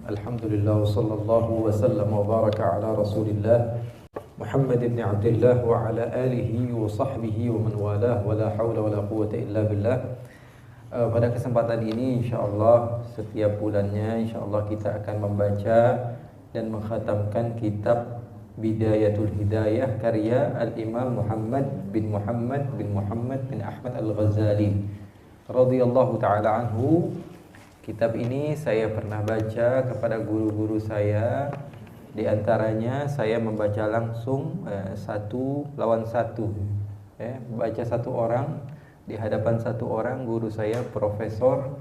Alhamdulillah sallallahu wasallam wa baraka ala Rasulillah Muhammad ibn Abdullah wa ala alihi wa sahbihi wa man walah wa la hawla wa la quwwata illa billah. Pada kesempatan ini insyaallah setiap bulannya insyaallah kita akan membaca dan mengkhatamkan kitab Bidayatul Hidayah karya Al-Imam Muhammad bin Muhammad bin Ahmad Al-Ghazali radhiyallahu taala anhu. Kitab ini saya pernah baca kepada guru-guru saya. Di antaranya saya membaca langsung satu lawan satu, baca satu orang di hadapan satu orang. Guru saya Profesor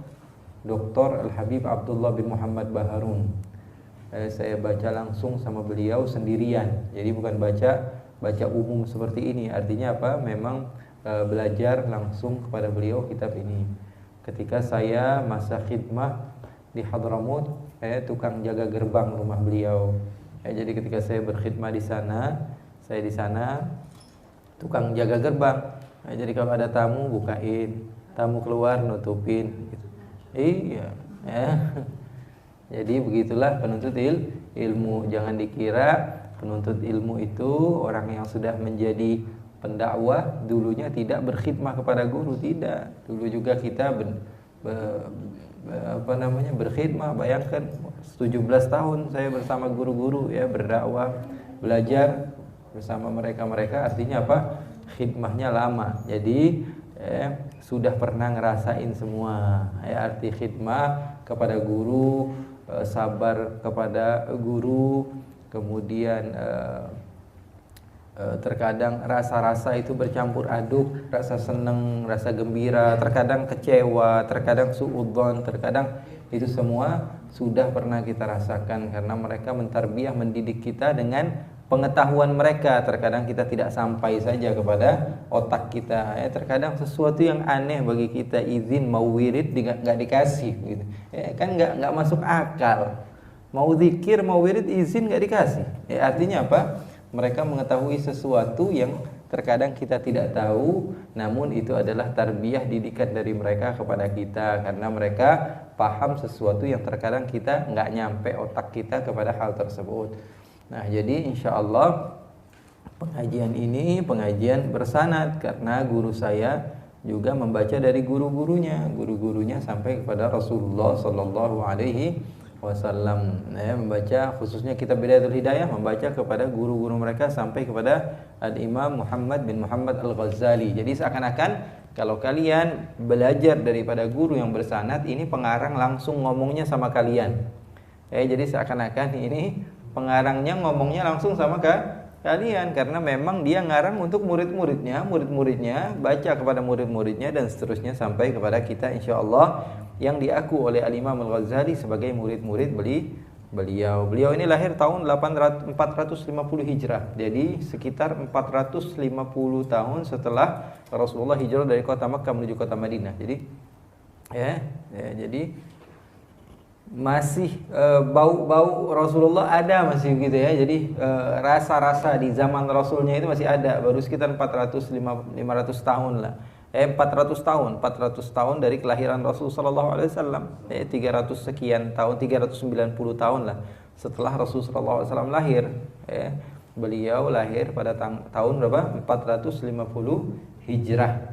Dr. Al-Habib Abdullah bin Muhammad Baharun. Saya baca langsung sama beliau sendirian. Jadi bukan baca umum seperti ini. Artinya apa? Memang belajar langsung kepada beliau kitab ini. Ketika saya masa khidmah di Hadramut, tukang jaga gerbang rumah beliau. Jadi ketika saya berkhidmah di sana, saya di sana tukang jaga gerbang. Jadi kalau ada tamu bukain, tamu keluar nutupin. Gitu. Iya. Jadi begitulah penuntut ilmu. Jangan dikira penuntut ilmu itu orang yang sudah menjadi pendakwah dulunya tidak berkhidmah kepada guru. Tidak. Dulu juga kita berkhidmah. Bayangkan 17 tahun saya bersama guru-guru berdakwah, belajar bersama mereka. Artinya apa? Khidmahnya lama. Jadi sudah pernah ngerasain semua. Arti khidmah kepada guru, sabar kepada guru, kemudian terkadang rasa-rasa itu bercampur aduk, rasa senang, rasa gembira, terkadang kecewa, terkadang suudzon, terkadang itu semua sudah pernah kita rasakan karena mereka mentarbiyah, mendidik kita dengan pengetahuan mereka. Terkadang kita tidak sampai saja kepada otak kita. Terkadang sesuatu yang aneh bagi kita, izin mau wirid nggak dikasih, gitu. Kan nggak masuk akal. Mau zikir, mau wirid, izin nggak dikasih. Artinya apa? Mereka mengetahui sesuatu yang terkadang kita tidak tahu, namun itu adalah tarbiyah didikan dari mereka kepada kita karena mereka paham sesuatu yang terkadang kita nggak nyampe otak kita kepada hal tersebut. Nah, jadi insya Allah pengajian ini pengajian bersanad karena guru saya juga membaca dari guru-gurunya sampai kepada Rasulullah Sallallahu Alaihi Wasallam. Membaca khususnya kitab Bidayatul Hidayah, membaca kepada guru-guru mereka sampai kepada Al-Imam Muhammad bin Muhammad Al-Ghazali. Jadi seakan-akan kalau kalian belajar daripada guru yang bersanad, ini pengarang langsung ngomongnya sama kalian. Jadi seakan-akan ini pengarangnya ngomongnya langsung sama kalian karena memang dia ngarang untuk murid-muridnya baca kepada murid-muridnya dan seterusnya sampai kepada kita insyaallah yang diaku oleh Al-Imam Al-Ghazali sebagai murid-murid beliau. Beliau ini lahir tahun 450 Hijrah. Jadi sekitar 450 tahun setelah Rasulullah hijrah dari kota Makkah menuju kota Madinah. Jadi jadi masih bau-bau Rasulullah ada masih gitu ya. Jadi rasa-rasa di zaman Rasulnya itu masih ada. Baru sekitar 500 tahun lah. 400 tahun dari kelahiran Rasul sallallahu alaihi wasallam. 300 sekian tahun, 390 tahun lah setelah Rasul sallallahu alaihi wasallam lahir. Beliau lahir pada tahun berapa? 450 Hijrah.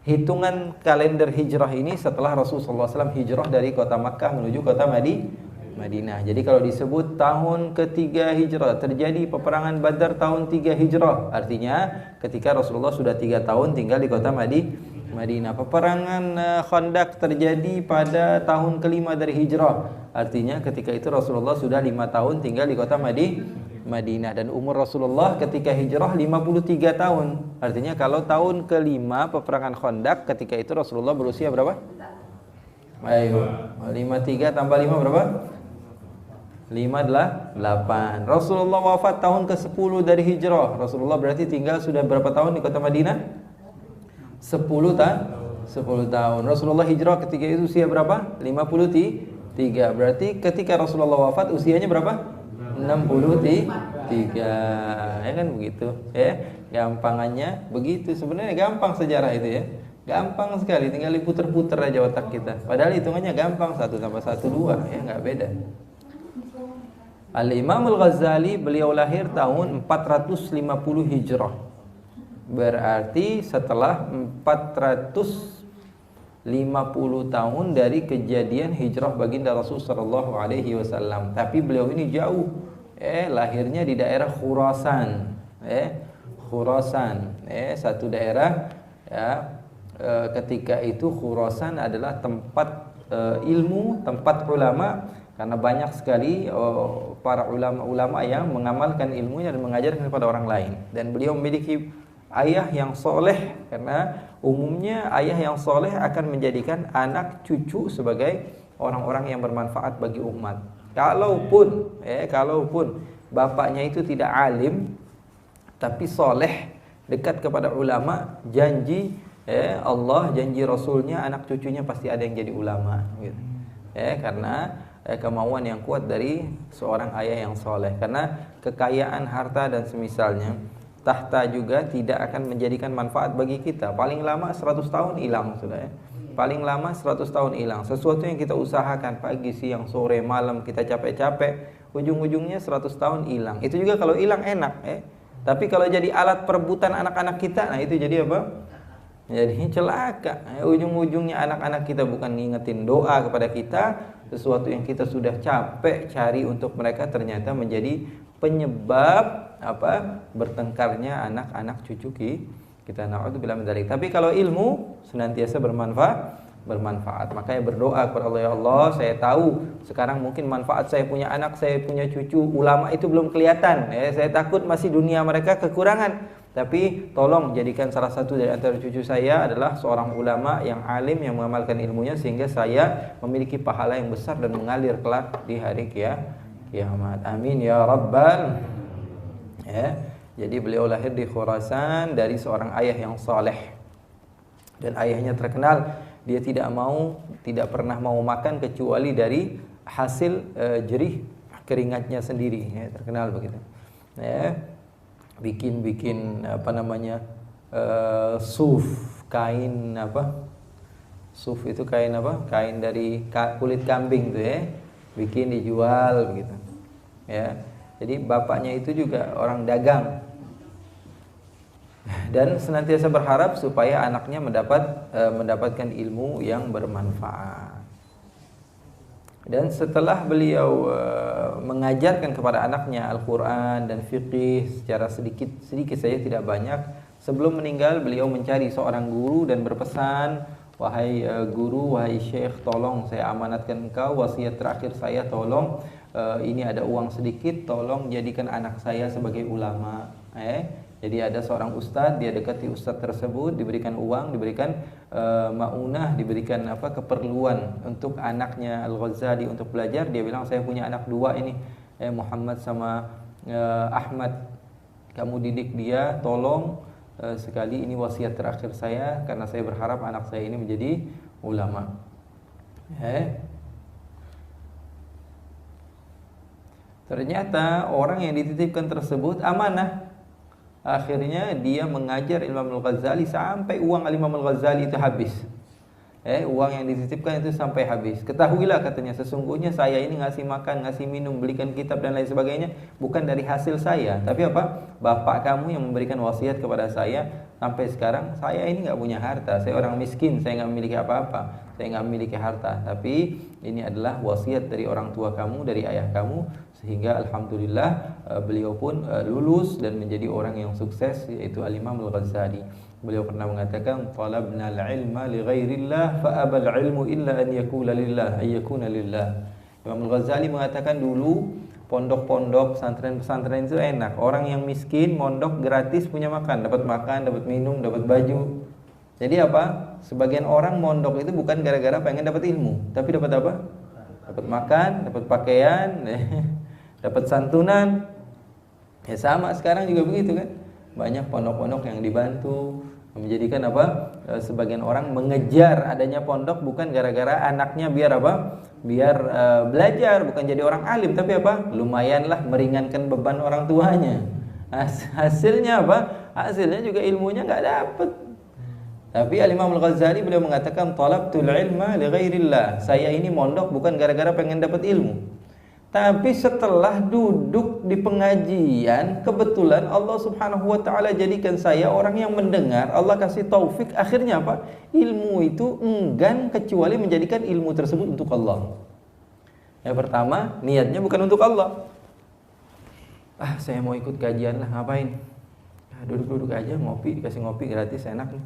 Hitungan kalender hijrah ini setelah Rasulullah SAW hijrah dari kota Makkah menuju kota Madinah. Jadi kalau disebut tahun ketiga hijrah, terjadi peperangan Badar tahun 3 hijrah. Artinya ketika Rasulullah sudah 3 tahun tinggal di kota Madinah. Peperangan Khandaq terjadi pada tahun kelima dari hijrah. Artinya ketika itu Rasulullah sudah 5 tahun tinggal di kota Madinah dan umur Rasulullah ketika hijrah 53 tahun. Artinya kalau tahun kelima peperangan Khandaq ketika itu Rasulullah berusia berapa? Ayo, 53 tambah 5 berapa? 58. Rasulullah wafat tahun ke-10 dari hijrah. Rasulullah berarti tinggal sudah berapa tahun di kota Madinah? 10 tahun. Rasulullah hijrah ketika itu usia berapa? 53. Berarti ketika Rasulullah wafat usianya berapa? 63. Ya kan begitu, Gampangannya begitu. Sebenarnya gampang sejarah itu ya. Gampang sekali, tinggal diputer-puter aja otak kita. Padahal hitungannya gampang, 1 tambah 1 2, ya nggak beda. Al-Imam Al-Ghazali beliau lahir tahun 450 Hijrah. Berarti setelah 450 tahun dari kejadian hijrah baginda Rasul sallallahu alaihi wasallam. Tapi beliau ini jauh, lahirnya di daerah Khurasan, Khurasan, satu daerah, ya. Ketika itu Khurasan adalah tempat ilmu, tempat ulama, karena banyak sekali para ulama-ulama yang mengamalkan ilmunya dan mengajarkan kepada orang lain. Dan beliau memiliki ayah yang soleh, karena umumnya ayah yang soleh akan menjadikan anak cucu sebagai orang-orang yang bermanfaat bagi umat. Kalaupun bapaknya itu tidak alim tapi soleh, dekat kepada ulama, janji Allah, janji Rasulnya, anak cucunya pasti ada yang jadi ulama, gitu. Karena kemauan yang kuat dari seorang ayah yang soleh. Karena kekayaan harta dan semisalnya, tahta juga tidak akan menjadikan manfaat bagi kita. Paling lama 100 tahun hilang sudah, ya. Paling lama 100 tahun hilang. Sesuatu yang kita usahakan pagi, siang, sore, malam, kita capek-capek, ujung-ujungnya 100 tahun hilang. Itu juga kalau hilang enak, Tapi kalau jadi alat perebutan anak-anak kita, nah itu jadi apa? Jadi celaka. Ujung-ujungnya anak-anak kita bukan ngingetin doa kepada kita, sesuatu yang kita sudah capek cari untuk mereka ternyata menjadi penyebab bertengkarnya anak-anak cucu kita. Na'udzubillah min dzalik. Tapi kalau ilmu senantiasa bermanfaat. Makanya berdoa kepada Allah, ya Allah, saya tahu sekarang mungkin manfaat saya punya anak, saya punya cucu ulama itu belum kelihatan. Saya takut masih dunia mereka kekurangan. Tapi tolong jadikan salah satu dari antara cucu saya adalah seorang ulama yang alim, yang mengamalkan ilmunya, sehingga saya memiliki pahala yang besar dan mengalir kelak di hari kiamat. Amin ya rabbal. Jadi beliau lahir di Khurasan dari seorang ayah yang saleh. Dan ayahnya terkenal, dia tidak pernah mau makan kecuali dari hasil jerih keringatnya sendiri, terkenal begitu. Bikin suf, kain suf itu kain kain dari kulit kambing tuh, bikin dijual begitu, jadi bapaknya itu juga orang dagang dan senantiasa berharap supaya anaknya mendapatkan ilmu yang bermanfaat. Dan setelah beliau mengajarkan kepada anaknya Al-Quran dan fiqih secara sedikit saja, tidak banyak, sebelum meninggal beliau mencari seorang guru dan berpesan, wahai guru, wahai syekh, tolong saya amanatkan engkau, wasiat terakhir saya, tolong ini ada uang sedikit, tolong jadikan anak saya sebagai ulama. Jadi ada seorang ustadz, dia dekati ustadz tersebut, diberikan uang, diberikan maunah, diberikan keperluan untuk anaknya Al-Ghazali untuk belajar. Dia bilang, saya punya anak 2 ini, Muhammad sama Ahmad, kamu didik dia, tolong sekali, ini wasiat terakhir saya, karena saya berharap anak saya ini menjadi ulama. Ternyata orang yang dititipkan tersebut amanah. Akhirnya dia mengajar Imam Al-Ghazali sampai uang Imam Al-Ghazali itu habis. Uang yang dititipkan itu sampai habis. Ketahuilah, katanya, sesungguhnya saya ini ngasih makan, ngasih minum, belikan kitab dan lain sebagainya bukan dari hasil saya, tapi bapak kamu yang memberikan wasiat kepada saya. Sampai sekarang saya ini nggak punya harta, saya orang miskin, saya nggak memiliki apa-apa, saya nggak memiliki harta, tapi ini adalah wasiat dari orang tua kamu, dari ayah kamu, sehingga alhamdulillah beliau pun lulus dan menjadi orang yang sukses, yaitu Al-Imam Al-Ghazali. Beliau pernah mengatakan, talabna al-ilma li ghairillah fa abal ilmu illa an yakuna lillah. Imam Al-Ghazali mengatakan, dulu pondok-pondok, pesantren-pesantren itu enak. Orang yang miskin mondok gratis, punya makan, dapat minum, dapat baju. Jadi sebagian orang mondok itu bukan gara-gara pengen dapat ilmu, tapi dapat dapat makan, dapat pakaian, dapat santunan. Sama sekarang juga begitu kan. Banyak pondok-pondok yang dibantu, menjadikan sebagian orang mengejar adanya pondok bukan gara-gara anaknya biar belajar, bukan jadi orang alim, tapi lumayanlah meringankan beban orang tuanya. Hasilnya hasilnya juga ilmunya nggak dapet. Tapi Al-Imam Al-Ghazali beliau mengatakan talabtul ilma li ghairillah. Saya ini mondok bukan gara-gara pengen dapat ilmu. Tapi setelah duduk di pengajian, kebetulan Allah Subhanahu wa taala jadikan saya orang yang mendengar, Allah kasih taufik, akhirnya apa? Ilmu itu enggan kecuali menjadikan ilmu tersebut untuk Allah. Yang pertama, niatnya bukan untuk Allah. Saya mau ikut kajian lah, ngapain? Duduk-duduk aja, ngopi, dikasih ngopi gratis, enak nih.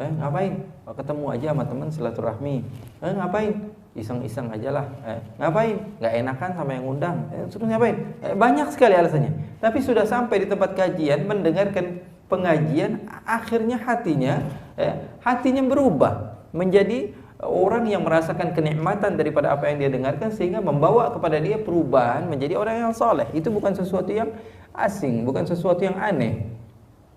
Ngapain? Ketemu aja sama teman silaturahmi. Ngapain? Iseng-iseng aja lah. Ngapain? Nggak enakan sama yang ngundang. Suruh ngapain? Banyak sekali alasannya. Tapi sudah sampai di tempat kajian, mendengarkan pengajian, akhirnya hatinya berubah menjadi orang yang merasakan kenikmatan daripada apa yang dia dengarkan, sehingga membawa kepada dia perubahan menjadi orang yang saleh. Itu bukan sesuatu yang asing, bukan sesuatu yang aneh,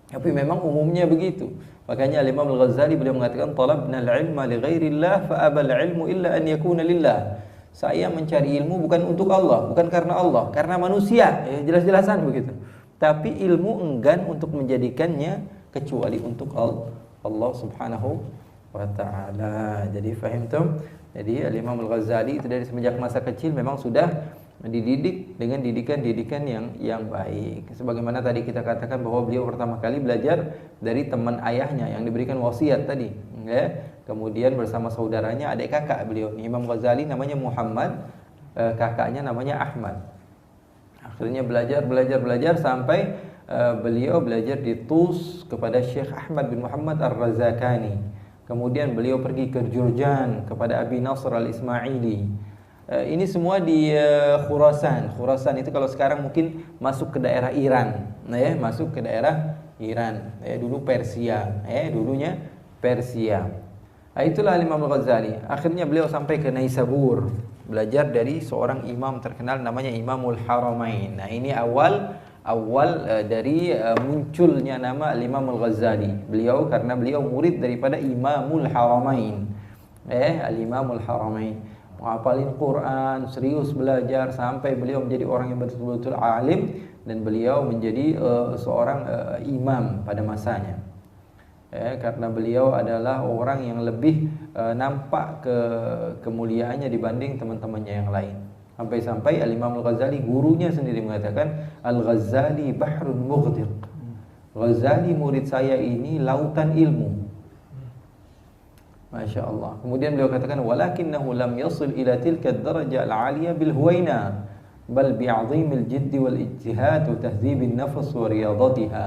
tapi memang umumnya begitu. Makanya Imam Al-Ghazali beliau mengatakan talabna al-ilma li ghairillah fa abal ilmu illa an yakuna lillah. Saya mencari ilmu bukan untuk Allah, bukan karena Allah, karena manusia, jelas-jelasan begitu. Tapi ilmu enggan untuk menjadikannya kecuali untuk Allah Subhanahu wa ta'ala. Jadi faham tuh? Jadi Imam Al-Ghazali itu dari semenjak masa kecil memang sudah dididik dengan didikan-didikan yang baik. Sebagaimana tadi kita katakan bahwa beliau pertama kali belajar dari teman ayahnya yang diberikan wasiat tadi, ya. Kemudian bersama saudaranya, adik kakak beliau. Imam Ghazali namanya Muhammad, kakaknya namanya Ahmad. Akhirnya belajar sampai beliau belajar di Tus kepada Syekh Ahmad bin Muhammad Ar-Razakani. Kemudian beliau pergi ke Jurjan kepada Abi Nasr Al-Ismaili. Ini semua di Khurasan. Khurasan itu kalau sekarang mungkin masuk ke daerah Iran, masuk ke daerah Iran. Dulu Persia, dulunya Persia. Itulah Imam Al-Ghazali. Akhirnya beliau sampai ke Naisabur, belajar dari seorang imam terkenal namanya Imamul Haramain. Nah, ini awal dari munculnya nama Imam Al-Ghazali. Beliau karena beliau murid daripada Imamul Haramain. Al-Imamul Haramain. Menghafalin Quran, serius belajar sampai beliau menjadi orang yang betul-betul alim, dan beliau menjadi seorang imam pada masanya. Karena beliau adalah orang yang lebih nampak kemuliaannya dibanding teman-temannya yang lain. Sampai Al-Imam Al-Ghazali, gurunya sendiri mengatakan, Al-Ghazali bahrun mughdiq. Ghazali murid saya ini lautan ilmu. Masya Allah. Kemudian beliau katakan, walakinnahu lam yasil ila tilka ad-daraja al-'aliyah bil huwaina bal bi'azimil jiddi wal ijtihad wa tahdhibin nafs wa riyadatiha.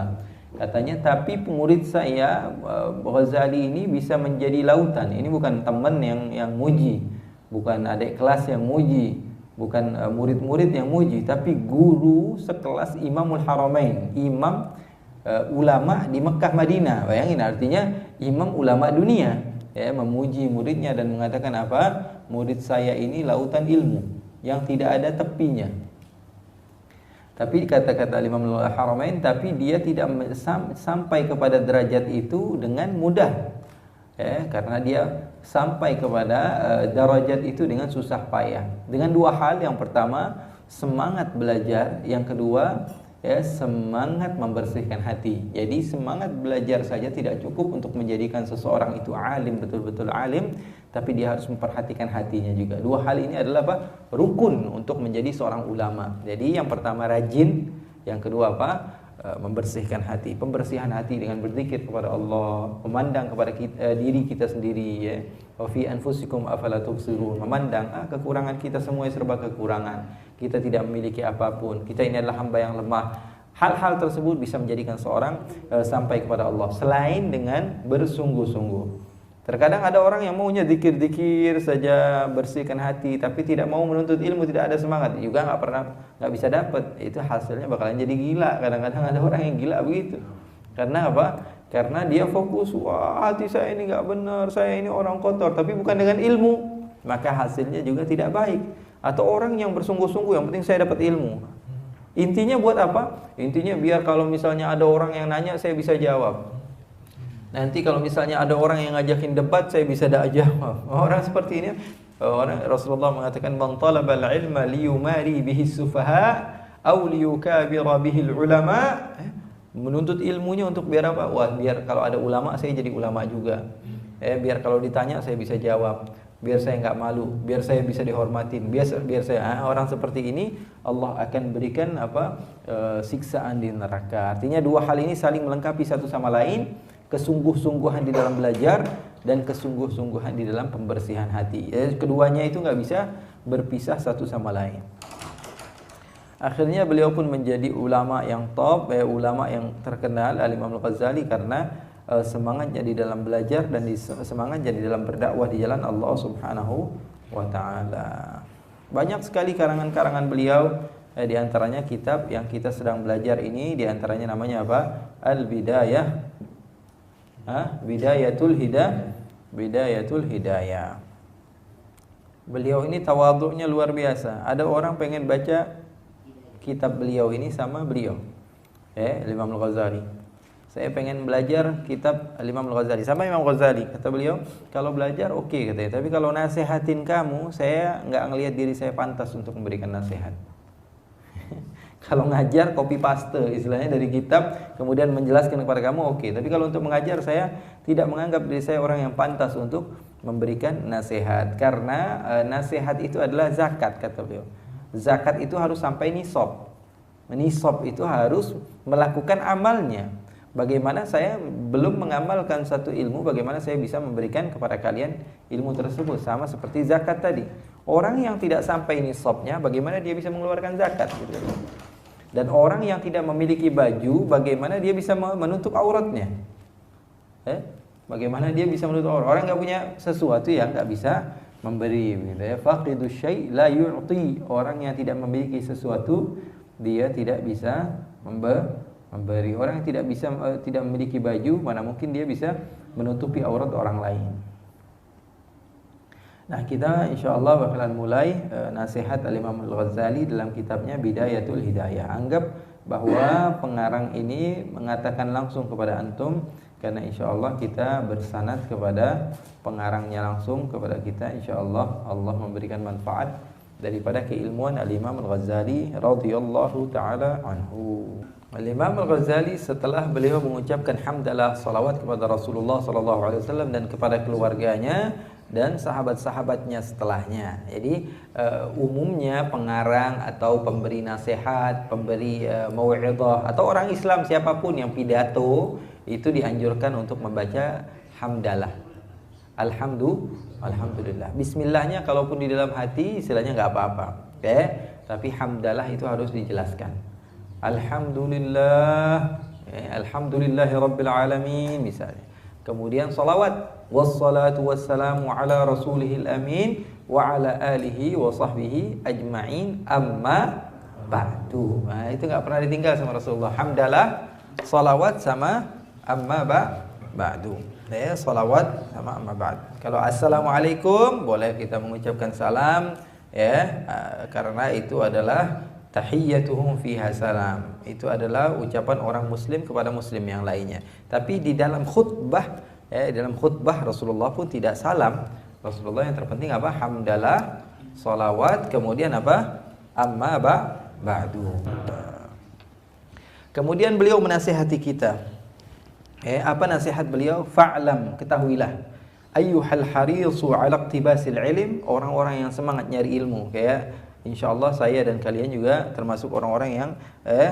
Katanya, tapi murid saya Ghazali ini bisa menjadi lautan. Ini bukan teman yang muji, bukan adik kelas yang muji, bukan murid-murid yang muji, tapi guru sekelas Imamul Haramain, imam ulama di Mekah Madinah. Bayangin, artinya imam ulama dunia. Memuji muridnya dan mengatakan apa? Murid saya ini lautan ilmu yang tidak ada tepinya. Tapi kata-kata Imam Al-Haramain, tapi dia tidak sampai kepada derajat itu dengan mudah. Karena dia sampai kepada derajat itu dengan susah payah. Dengan dua hal, yang pertama semangat belajar, yang kedua semangat membersihkan hati. Jadi semangat belajar saja tidak cukup untuk menjadikan seseorang itu alim, betul-betul alim, tapi dia harus memperhatikan hatinya juga. Dua hal ini adalah apa? Rukun untuk menjadi seorang ulama. Jadi yang pertama rajin, yang kedua apa? Membersihkan hati. Pembersihan hati dengan berzikir kepada Allah, memandang kepada diri kita sendiri, wa fi anfusikum afala tubsirun. Memandang kekurangan kita, semua serba kekurangan. Kita tidak memiliki apapun. Kita ini adalah hamba yang lemah. Hal-hal tersebut bisa menjadikan seorang sampai kepada Allah selain dengan bersungguh-sungguh. Terkadang ada orang yang maunya zikir-zikir saja, bersihkan hati, tapi tidak mau menuntut ilmu, tidak ada semangat, juga nggak bisa dapat. Itu hasilnya bakalan jadi gila. Kadang-kadang ada orang yang gila begitu. Karena apa? Karena dia fokus, wah hati saya ini nggak benar, saya ini orang kotor, tapi bukan dengan ilmu, maka hasilnya juga tidak baik. Atau orang yang bersungguh-sungguh, yang penting saya dapat ilmu. Intinya buat apa? Intinya biar kalau misalnya ada orang yang nanya, saya bisa jawab. Nanti kalau misalnya ada orang yang ngajakin debat, saya bisa jawab. Orang seperti ini, orang Rasulullah mengatakan, man talabal ilma liyumari bihi sufaha aw liyukabira bihi ulama Menuntut ilmunya untuk biar apa? Wah, biar kalau ada ulama saya jadi ulama juga. Biar kalau ditanya saya bisa jawab. Biar saya nggak malu, biar saya bisa dihormatin, biar saya orang seperti ini Allah akan berikan siksaan di neraka. Artinya dua hal ini saling melengkapi satu sama lain, kesungguh-sungguhan di dalam belajar dan kesungguh-sungguhan di dalam pembersihan hati. Keduanya itu nggak bisa berpisah satu sama lain. Akhirnya beliau pun menjadi ulama yang top, ulama yang terkenal, Al-Imam Al-Ghazali, karena semangatnya di dalam belajar dan semangatnya di dalam berdakwah di jalan Allah Subhanahu wa taala. Banyak sekali karangan-karangan beliau, di antaranya kitab yang kita sedang belajar ini, di antaranya namanya apa? Al-Bidayah. Bidayatul Hidayah. Beliau ini tawadhu'nya luar biasa. Ada orang pengen baca kitab beliau ini sama beliau, Imam Al-Ghazali. Saya pengen belajar kitab Imam Al-Ghazali sama Imam Ghazali. Kata beliau, kalau belajar oke, katanya. Tapi kalau nasihatin kamu, saya nggak ngelihat diri saya pantas untuk memberikan nasihat. Kalau ngajar copy paste istilahnya dari kitab, kemudian menjelaskan kepada kamu oke. Tapi kalau untuk mengajar, saya tidak menganggap diri saya orang yang pantas untuk memberikan nasihat. Karena nasihat itu adalah zakat, kata beliau. Zakat itu harus sampai nisab. Nisab itu harus melakukan amalnya. Bagaimana saya belum mengamalkan satu ilmu, bagaimana saya bisa memberikan kepada kalian ilmu tersebut? Sama seperti zakat tadi. Orang yang tidak sampai nisabnya, bagaimana dia bisa mengeluarkan zakat? Gitu. Dan orang yang tidak memiliki baju, bagaimana dia bisa menutup auratnya? Bagaimana dia bisa menutup aurat? Orang nggak punya sesuatu yang nggak bisa memberi. Gitu ya. Faqidu syai' la yu'ti. Orang yang tidak memiliki sesuatu, dia tidak bisa memberi. Orang yang tidak memiliki baju, mana mungkin dia bisa menutupi aurat orang lain. Nah, kita insyaallah bakalan mulai nasihat Al-Imam Al-Ghazali dalam kitabnya Bidayatul Hidayah. Anggap bahwa pengarang ini mengatakan langsung kepada antum, karena insyaallah kita bersanad kepada pengarangnya langsung kepada kita. Insyaallah Allah memberikan manfaat daripada keilmuan Al-Imam Al-Ghazali radhiyallahu taala anhu. Al-Imam Al-Ghazali setelah beliau mengucapkan hamdalah salawat kepada Rasulullah SAW dan kepada keluarganya dan sahabat-sahabatnya setelahnya. Jadi umumnya pengarang atau pemberi nasihat, pemberi mau'idhah atau orang Islam siapapun yang pidato itu dianjurkan untuk membaca hamdalah. Alhamdulillah. Bismillahnya kalaupun di dalam hati istilahnya nggak apa-apa. Tapi hamdalah itu harus dijelaskan. Alhamdulillah, alhamdulillahi rabbil alamin misalnya. Kemudian salawat, wassalatu wassalamu ala rasulihil amin wa ala alihi wa sahbihi ajma'in amma ba'du. Nah, itu enggak pernah ditinggal sama Rasulullah. Hamdalah, salawat sama amma ba'du. Salawat sama amma ba'du. Kalau assalamualaikum boleh kita mengucapkan salam, karena itu adalah tahiyyatuhum fiha salam. Itu adalah ucapan orang muslim kepada muslim yang lainnya. Tapi di dalam khutbah, Rasulullah pun tidak salam. Rasulullah yang terpenting apa? Hamdalah, salawat, kemudian apa? Amma ba'du. Kemudian beliau menasihati kita. Apa nasihat beliau? Fa'lam, ketahuilah. Ayyuhal harisu 'ala iqtibasil ilm, orang-orang yang semangat nyari ilmu. InsyaAllah saya dan kalian juga termasuk orang-orang yang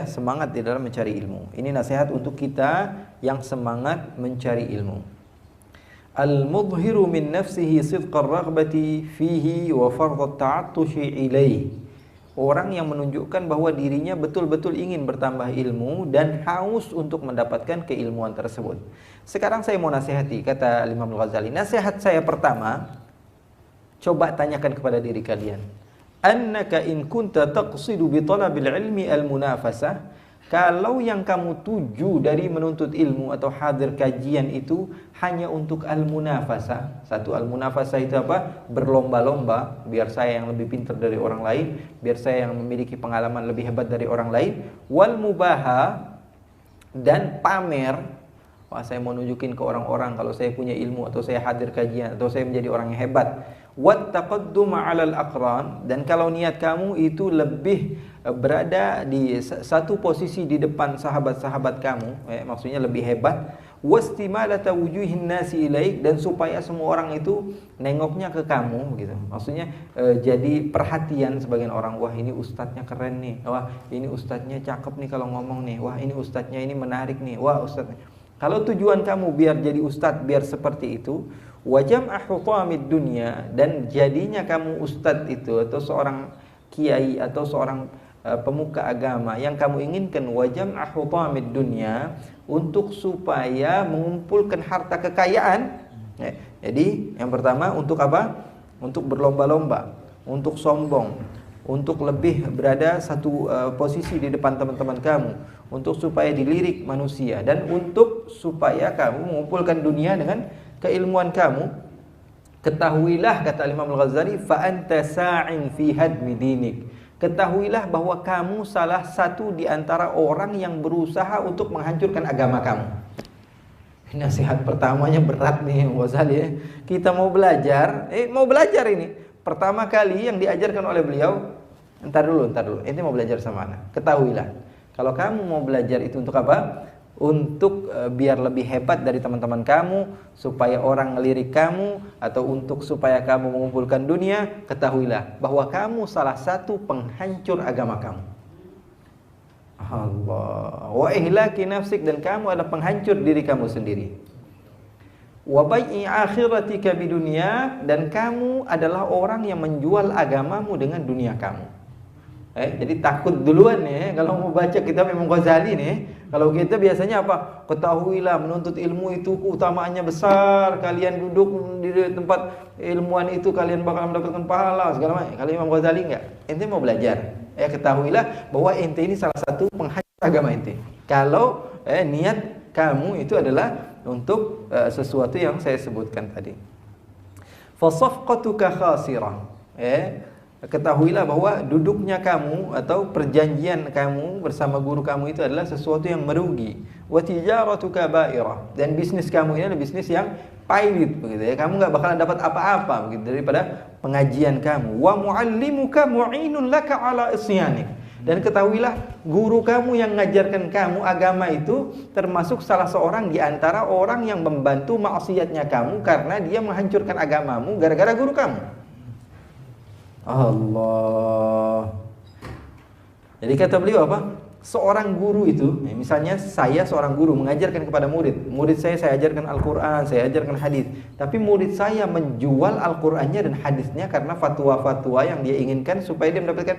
semangat di dalam mencari ilmu. Ini nasihat untuk kita yang semangat mencari ilmu. Al-mudhiru min nafsihi sidqar raghbati fihi wa fardhat ta'attushi ilaih. Orang yang menunjukkan bahwa dirinya betul-betul ingin bertambah ilmu dan haus untuk mendapatkan keilmuan tersebut. Sekarang saya mau nasihati, kata Imam Al-Ghazali. Nasihat saya pertama, coba tanyakan kepada diri kalian. Annaka in kunta taqsidu bi talabil ilmi al-munafasah, kalau yang kamu tuju dari menuntut ilmu atau hadir kajian itu hanya untuk al-munafasah. Satu, al-munafasah itu apa? Berlomba-lomba, biar saya yang lebih pintar dari orang lain, biar saya yang memiliki pengalaman lebih hebat dari orang lain. Wal mubaha, dan pamer. Wah, saya mau nunjukin ke orang-orang kalau saya punya ilmu, atau saya hadir kajian, atau saya menjadi orang yang hebat. Wat taqadduma 'alal aqran, dan kalau niat kamu itu lebih berada di satu posisi di depan sahabat-sahabat kamu, maksudnya lebih hebat, wastimalata wujuhin nasi ilaik, dan supaya semua orang itu nengoknya ke kamu gitu. Maksudnya jadi perhatian sebagian orang, wah ini ustadznya keren nih, wah ini ustadznya cakep nih kalau ngomong nih, wah ini ustadznya ini menarik nih, wah ustadznya. Kalau tujuan kamu biar jadi ustadz, biar seperti itu, wajam ahtamid dunia, dan jadinya kamu ustadz itu atau seorang kiai atau seorang pemuka agama yang kamu inginkan wajam ahtamid dunia, untuk supaya mengumpulkan harta kekayaan. Jadi yang pertama untuk apa? Untuk berlomba-lomba, untuk sombong, untuk lebih berada satu posisi di depan teman-teman kamu, untuk supaya dilirik manusia, dan untuk supaya kamu mengumpulkan dunia dengan keilmuan kamu. Ketahuilah, kata Imam Al-Ghazali, fa anta sa'in fi hadmi dinik. Ketahuilah bahwa kamu salah satu di antara orang yang berusaha untuk menghancurkan agama kamu. Nasihat pertamanya berat nih Ghazali ya. Kita mau belajar ini. Pertama kali yang diajarkan oleh beliau, entar dulu. Ente mau belajar sama mana? Ketahuilah, kalau kamu mau belajar itu untuk apa? Untuk biar lebih hebat dari teman-teman kamu, supaya orang ngelirik kamu, atau untuk supaya kamu mengumpulkan dunia, ketahuilah bahwa kamu salah satu penghancur agama kamu. Allah. Wa ihlaki nafsik, dan kamu adalah penghancur diri kamu sendiri. Wa bai'i akhiratika bidunya, dan kamu adalah orang yang menjual agamamu dengan dunia kamu. Jadi takut duluan nih kalau mau baca kitab Imam Ghazali nih. Kalau kita biasanya apa? Ketahuilah menuntut ilmu itu keutamaannya besar. Kalian duduk di tempat ilmuwan itu kalian bakal mendapatkan pahala segala macam. Kalau Imam Ghazali enggak. Ente mau belajar, ketahuilah bahwa ente ini salah satu penghancur agama ente. Kalau niat kamu itu adalah untuk sesuatu yang saya sebutkan tadi. Fa safqatuka khasirah. Ketahuilah bahwa duduknya kamu atau perjanjian kamu bersama guru kamu itu adalah sesuatu yang merugi. Wa tijaratuka ba'irah, dan bisnis kamu ini adalah bisnis yang pahit begitu ya. Kamu enggak bakalan dapat apa-apa begitu daripada pengajian kamu. Wa muallimuka mu'inun laka ala isyanik, dan ketahuilah guru kamu yang mengajarkan kamu agama itu termasuk salah seorang di antara orang yang membantu maksiatnya kamu, karena dia menghancurkan agamamu gara-gara guru kamu. Allah. Jadi kata beliau apa? Seorang guru itu, misalnya saya seorang guru mengajarkan kepada murid saya ajarkan Al-Quran, saya ajarkan hadis, tapi murid saya menjual Al-Qurannya dan hadisnya karena fatwa-fatwa yang dia inginkan supaya dia mendapatkan,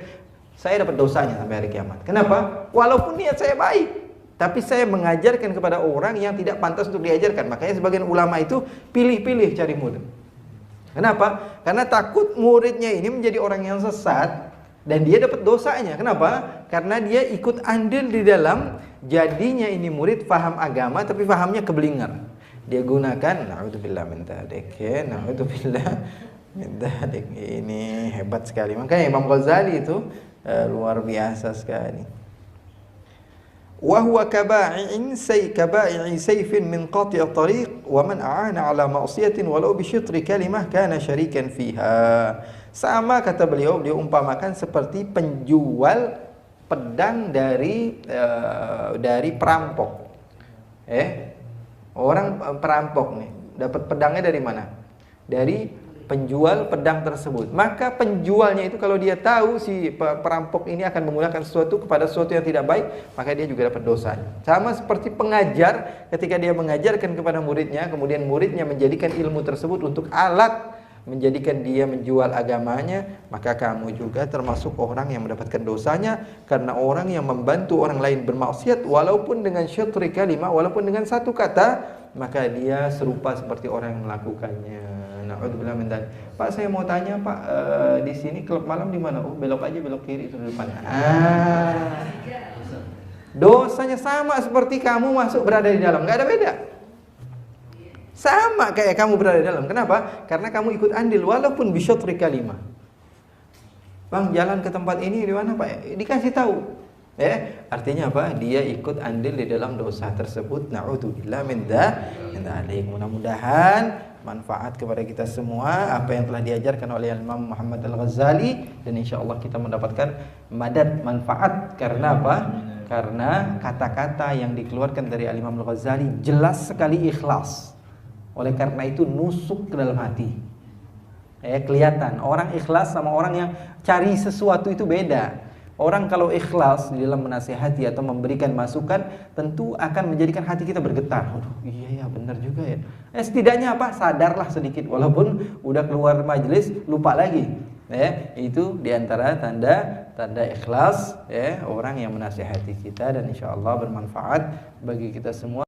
saya dapat dosanya sampai hari kiamat. Kenapa? Walaupun niat saya baik, tapi saya mengajarkan kepada orang yang tidak pantas untuk diajarkan. Makanya sebagian ulama itu pilih-pilih cari murid. Kenapa? Karena takut muridnya ini menjadi orang yang sesat dan dia dapat dosanya. Kenapa? Karena dia ikut andil di dalam jadinya ini murid faham agama tapi fahamnya keblinger. Dia gunakan na'udzubillah min dzalik, na'udzubillah min dzalik. Ini hebat sekali. Makanya Imam Ghazali itu luar biasa sekali. Wa huwa kaba'i'in kaba'i'i sayfin min qati' at-tariq wa man a'ana 'ala ma'siyatin walau bi syitri kalimah kana syarikan fiha. Sama kata beliau umpamakan seperti penjual pedang dari perampok. Orang perampok nih dapat pedangnya dari mana? Dari penjual pedang tersebut. Maka penjualnya itu kalau dia tahu si perampok ini akan menggunakan sesuatu kepada sesuatu yang tidak baik, maka dia juga dapat dosanya. Sama seperti pengajar ketika dia mengajarkan kepada muridnya, kemudian muridnya menjadikan ilmu tersebut untuk alat menjadikan dia menjual agamanya, maka kamu juga termasuk orang yang mendapatkan dosanya, karena orang yang membantu orang lain bermaksiat walaupun dengan syatri kalimah, walaupun dengan satu kata, maka dia serupa seperti orang yang melakukannya. Na'udzubillah min dzalik. Pak, saya mau tanya Pak, di sini klub malam di mana? Oh, belok aja, belok kiri itu di depan. Dosanya sama seperti kamu masuk berada di dalam, nggak ada beda. Sama kayak kamu berada di dalam. Kenapa? Karena kamu ikut andil walaupun bisyatri kalimah. Bang, jalan ke tempat ini di mana Pak? Dikasih tahu. Artinya apa? Dia ikut andil di dalam dosa tersebut. Na'udzubillah min dzalik. Mudah-mudahan manfaat kepada kita semua apa yang telah diajarkan oleh Imam Muhammad Al-Ghazali, dan insya Allah kita mendapatkan madad manfaat. Karena apa? Karena kata-kata yang dikeluarkan dari Imam Al-Ghazali jelas sekali ikhlas. Oleh karena itu nusuk ke dalam hati. Kelihatan orang ikhlas sama orang yang cari sesuatu itu beda. Orang kalau ikhlas di dalam menasihati atau memberikan masukan, tentu akan menjadikan hati kita bergetar. Waduh, iya ya, benar juga ya. Setidaknya apa? Sadarlah sedikit, walaupun udah keluar majelis lupa lagi. Itu diantara tanda ikhlas orang yang menasihati kita, dan insya Allah bermanfaat bagi kita semua.